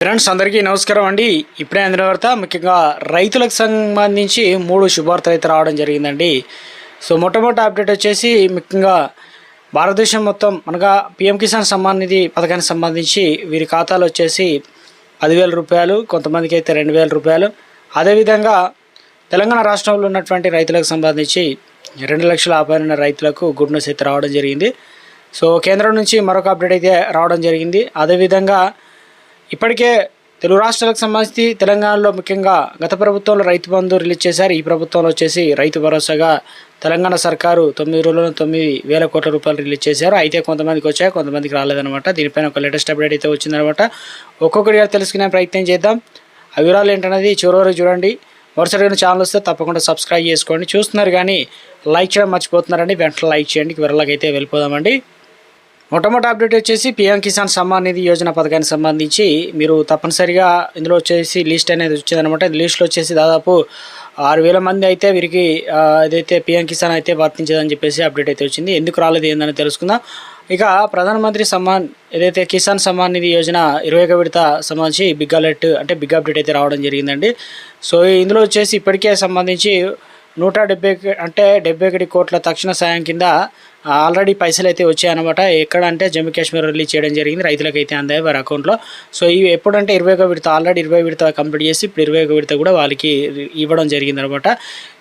Friends అందరికీ నమస్కారం అండి. ఇప్పుడే అందిన వార్త ముఖ్యంగా రైతులకు సంబంధించి 3 శుభార్తలు అయితే రావడం జరిగిందండి. సో మొట్టమొదటి అప్డేట్ వచ్చేసి ముఖ్యంగా భారతదేశం మొత్తం అనగా పీఎం కిసాన్ సమ్మాన్ నిధి పథకానికి సంబంధించి వీరి ఖాతాలో వచ్చేసి 10,000 రూపాయలు, కొంతమందికి అయితే 2,000 రూపాయలు. అదేవిధంగా తెలంగాణ రాష్ట్రంలో ఉన్నటువంటి రైతులకు సంబంధించి 2 లక్షల ఆపైన రైతులకు గుడ్ న్యూస్ అయితే రావడం జరిగింది. సో కేంద్రం నుంచి మరొక అప్డేట్ అయితే రావడం జరిగింది. అదేవిధంగా ఇప్పటికే తెలుగు రాష్ట్రాలకు సంబంధించి తెలంగాణలో ముఖ్యంగా గత ప్రభుత్వంలో రైతు బంధు రిలీజ్ చేశారు. ఈ ప్రభుత్వంలో వచ్చేసి రైతు భరోసాగా తెలంగాణ సర్కారు 9 రోజుల్లో 9,000 కోట్ల రూపాయలు రిలీజ్ చేశారు. అయితే కొంతమందికి వచ్చాయి, కొంతమందికి రాలేదనమాట. దీనిపైన ఒక లేటెస్ట్ అప్డేట్ అయితే వచ్చిందనమాట. ఒక్కొక్కటిగా తెలుసుకునే ప్రయత్నం చేద్దాం. ఆ వివరాలు ఏంటనేది చివరి వరకు చూడండి. మరోసారి ఛానల్ వస్తే తప్పకుండా సబ్స్క్రైబ్ చేసుకోండి. చూస్తున్నారు కానీ లైక్ చేయడం మర్చిపోతున్నారండి. వెంటనే లైక్ చేయండి. వివరాలకు అయితే వెళ్ళిపోదామండి. మొట్టమొదటి అప్డేట్ వచ్చేసి పీఎం కిసాన్ సమ్మాన్ నిధి యోజన పథకానికి సంబంధించి మీరు తప్పనిసరిగా ఇందులో వచ్చేసి లిస్ట్ అనేది వచ్చిందనమాట. లిస్టులో వచ్చేసి దాదాపు 6,000 మంది అయితే వీరికి ఏదైతే పీఎం కిసాన్ అయితే వర్తించదని చెప్పేసి అప్డేట్ అయితే వచ్చింది. ఎందుకు రాలేదు ఏందని తెలుసుకుందాం. ఇక ప్రధానమంత్రి సమ్మాన్ ఏదైతే కిసాన్ సమ్మాన్ నిధి యోజన 21వ విడత సంబంధించి బిగ్ అలర్ట్ అంటే బిగ్ అప్డేట్ అయితే రావడం జరిగిందండి. సో ఇందులో వచ్చేసి ఇప్పటికే సంబంధించి 171 కోట్ల తక్షణ సాయం కింద ఆల్రెడీ పైసలు అయితే వచ్చాయన్నమాట. ఎక్కడ అంటే జమ్మూ కాశ్మీర్ రిలీజ్ చేయడం జరిగింది. రైతులకు అయితే అందాయి వారి అకౌంట్లో. సో ఇవి ఎప్పుడంటే 21వ విడత ఆల్రెడీ 20వ విడత కంప్లీట్ చేసి ఇప్పుడు 21వ విడత కూడా వాళ్ళకి ఇవ్వడం జరిగిందనమాట.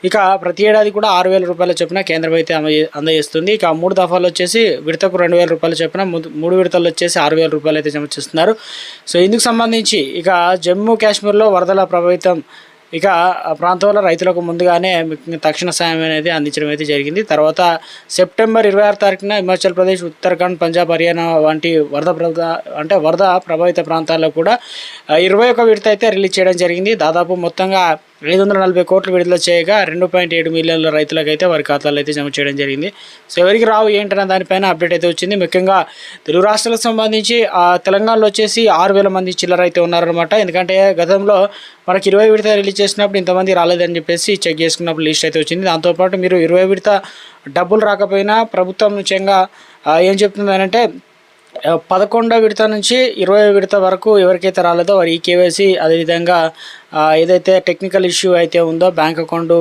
ఇక ప్రతి ఏడాది కూడా 6,000 రూపాయల చొప్పున కేంద్రం అయితే అందజేస్తుంది. ఇక 3 దఫాలు వచ్చేసి విడతకు 2,000 రూపాయల చొప్పున 3 విడతలు వచ్చేసి 6,000 రూపాయలు అయితే జమ చేస్తున్నారు. సో ఇందుకు సంబంధించి ఇక జమ్మూ కాశ్మీర్లో వరదల ప్రభావితం ఇక ప్రాంతంలో రైతులకు ముందుగానే తక్షణ సాయం అనేది అందించడం అయితే జరిగింది. తర్వాత సెప్టెంబర్ 26 తారీఖున హిమాచల్ ప్రదేశ్, ఉత్తరాఖండ్, పంజాబ్, హర్యానా వంటి వరద ప్రభావిత ప్రాంతాల్లో కూడా 21వ విడత అయితే రిలీజ్ చేయడం జరిగింది. దాదాపు మొత్తంగా 540 కోట్లు విడుదల చేయగా 2.7 మిలియన్ల రైతులకైతే వారి ఖాతాలో అయితే జమ చేయడం జరిగింది. సో ఎవరికి రావు ఏంటనే దానిపైన అప్డేట్ అయితే వచ్చింది. ముఖ్యంగా తెలుగు రాష్ట్రాలకు సంబంధించి తెలంగాణలో వచ్చేసి 6,000 మంది చిల్లర అయితే ఉన్నారనమాట. ఎందుకంటే గతంలో మనకి 20 విడత రిలీజ్ చేసినప్పుడు ఇంతమంది రాలేదని చెప్పేసి చెక్ చేసుకున్నప్పుడు లిస్ట్ అయితే వచ్చింది. దాంతోపాటు మీరు 20 విడత డబ్బులు రాకపోయినా ప్రభుత్వం ముఖ్యంగా ఏం చెప్తుందనంటే 11వ విడత నుంచి 20వ విడత వరకు ఎవరికైతే రాలేదో వారి ఈకేవైసీ, అదేవిధంగా ఏదైతే టెక్నికల్ ఇష్యూ అయితే ఉందో బ్యాంక్ అకౌంటు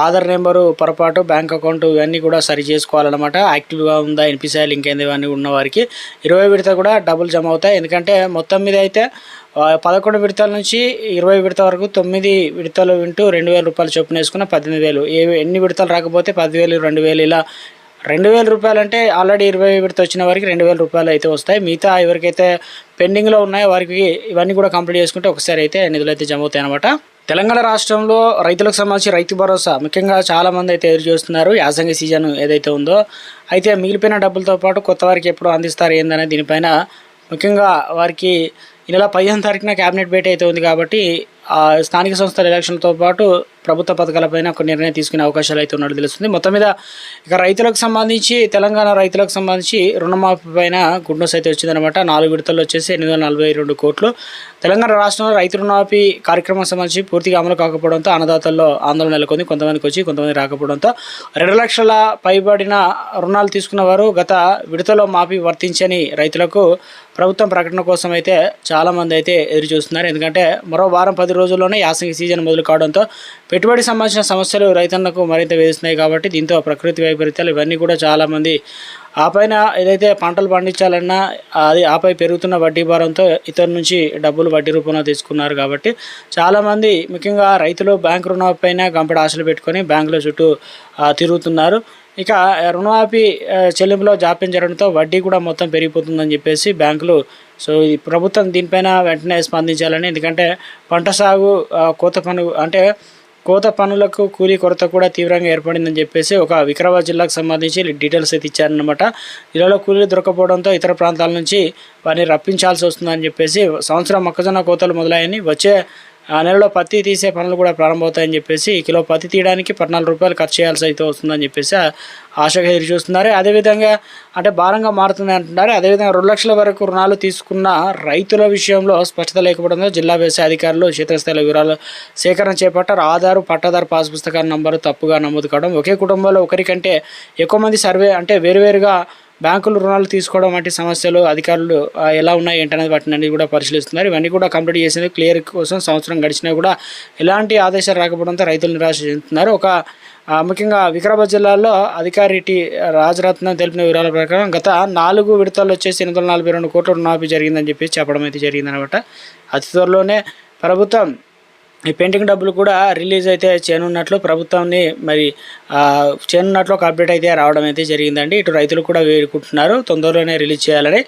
ఆధార్ నెంబరు పొరపాటు బ్యాంక్ అకౌంట్ ఇవన్నీ కూడా సరి చేసుకోవాలన్నమాట. యాక్టివ్గా ఉందా, ఎన్పిసిఐ లింక్ అయింది ఇవన్నీ ఉన్న వారికి 20వ విడత కూడా డబ్బులు జమ అవుతాయి. ఎందుకంటే మొత్తం మీద అయితే 11 విడతల నుంచి 20 విడత వరకు 9 విడతలు వింటూ 2,000 రూపాయలు చొప్పున వేసుకున్న 18,000. ఎన్ని విడతలు రాకపోతే 10,000, 2,000 ఇలా 2,000 రూపాయలు అంటే ఆల్రెడీ 20 విడత వచ్చిన వారికి 2,000 రూపాయలు అయితే వస్తాయి. మిగతా ఎవరికైతే పెండింగ్లో ఉన్నాయో వారికి ఇవన్నీ కూడా కంప్లీట్ చేసుకుంటే ఒకసారి అయితే నిధులు అయితే జమ అవుతాయి అనమాట. తెలంగాణ రాష్ట్రంలో రైతులకు సంబంధించి రైతు భరోసా ముఖ్యంగా చాలామంది అయితే ఎదురు చూస్తున్నారు. యాసంగి సీజన్ ఏదైతే ఉందో అయితే మిగిలిపోయిన డబ్బులతో పాటు కొత్త వారికి ఎప్పుడు అందిస్తారు ఏందనే దీనిపైన ముఖ్యంగా వారికి ఈ నెల 15వ తారీఖున క్యాబినెట్ భేటీ అయితే ఉంది. కాబట్టి స్థానిక సంస్థల ఎలక్షన్లతో పాటు ప్రభుత్వ పథకాలపైన ఒక నిర్ణయం తీసుకునే అవకాశాలు అయితే ఉన్నట్టు తెలుస్తుంది. మొత్తం మీద ఇక రైతులకు సంబంధించి తెలంగాణ రైతులకు సంబంధించి రుణమాఫీ పైన గుడ్ న్యూస్ అయితే వచ్చిందనమాట. 4 విడతల్లో వచ్చేసి 842 కోట్లు. తెలంగాణ రాష్ట్రంలో రైతు రుణమాఫీ కార్యక్రమం సంబంధించి పూర్తిగా అమలు కాకపోవడంతో అన్నదాతల్లో ఆందోళన నెలకొంది. కొంతమందికి వచ్చి కొంతమంది రాకపోవడంతో 2 లక్షల పైబడిన రుణాలు తీసుకున్న వారు గత విడతలో మాఫీ వర్తించని రైతులకు ప్రభుత్వం ప్రకటన కోసం అయితే చాలామంది అయితే ఎదురు చూస్తున్నారు. ఎందుకంటే మరో వారం 10 రోజుల్లోనే యాసంగి సీజన్ మొదలు కావడంతో పెట్టుబడి సంబంధించిన సమస్యలు రైతన్నకు మరింత వేధిస్తున్నాయి. కాబట్టి దీంతో ప్రకృతి వైపరీత్యాలు ఇవన్నీ కూడా చాలామంది ఆపైన ఏదైతే పంటలు పండించాలన్నా అది ఆపై పెరుగుతున్న వడ్డీ భారంతో ఇతర నుంచి డబ్బులు వడ్డీ రూపంలో తీసుకున్నారు. కాబట్టి చాలామంది ముఖ్యంగా రైతులు బ్యాంకు రుణాలపైన గంపడి ఆశలు పెట్టుకొని బ్యాంకుల చుట్టూ తిరుగుతున్నారు. ఇక రుణమాఫీ చెల్లింపులో జాప్యం జరగడంతో వడ్డీ కూడా మొత్తం పెరిగిపోతుందని చెప్పేసి బ్యాంకులు సో ఈ ప్రభుత్వం దీనిపైన వెంటనే స్పందించాలని, ఎందుకంటే పంట సాగు కోత పనులకు కూలీ కొరత కూడా తీవ్రంగా ఏర్పడిందని చెప్పేసి ఒక వికారాబాద్ జిల్లాకు సంబంధించి డీటెయిల్స్ అయితే ఇచ్చారనమాట. జిల్లాలో కూలీలు దొరకపోవడంతో ఇతర ప్రాంతాల నుంచి వారిని రప్పించాల్సి వస్తుందని చెప్పేసి సంవత్సరం మొక్కజొన్న కోతలు మొదలయ్యాయని వచ్చే నెలలో పత్తి తీసే పనులు కూడా ప్రారంభమవుతాయని చెప్పేసి కిలో పత్తి తీయడానికి 14 రూపాయలు ఖర్చు చేయాల్సి అయితే వస్తుందని చెప్పేసి ఆశగా ఎదురు చూస్తున్నారు. అదేవిధంగా అంటే భారంగా మారుతుంది అంటున్నారు. అదేవిధంగా 2 లక్షల వరకు రుణాలు తీసుకున్న రైతుల విషయంలో స్పష్టత లేకపోవడంతో జిల్లా వ్యవసాయ అధికారులు క్షేత్రస్థాయిలో వివరాలు సేకరణ చేపట్టారు. ఆధారు, పట్టాదారు పాస్ పుస్తకాల నంబరు తప్పుగా నమోదు కావడం, ఒకే కుటుంబంలో ఒకరికంటే ఎక్కువ మంది సర్వే అంటే వేరువేరుగా బ్యాంకులు రుణాలు తీసుకోవడం వంటి సమస్యలు అధికారులు ఎలా ఉన్నాయి ఏంటనేది వాటిని అన్ని కూడా పరిశీలిస్తున్నారు. ఇవన్నీ కూడా కంప్లీట్ చేసేందుకు క్లియర్ కోసం సంవత్సరం గడిచినా కూడా ఎలాంటి ఆదేశాలు రాకపోవడంతో రైతులు నిరాశ చెందుతున్నారు. ముఖ్యంగా వికారాబాద్ జిల్లాలో అధికారి టి రాజరత్నం తెలిపిన వివరాల ప్రకారం గత 4 విడతల్లో వచ్చేసి 842 కోట్ల రుణమాఫీ జరిగిందని చెప్పేసి చెప్పడం అయితే జరిగిందనమాట. అతి త్వరలోనే ప్రభుత్వం ఈ పెండింగ్ డబ్బులు కూడా రిలీజ్ అయితే చేయనున్నట్లు ప్రభుత్వాన్ని చేయనున్నట్లు ఒక అప్డేట్ అయితే రావడం అయితే జరిగిందండి. ఇటు రైతులు కూడా వేడుకుంటున్నారు తొందరలోనే రిలీజ్ చేయాలని.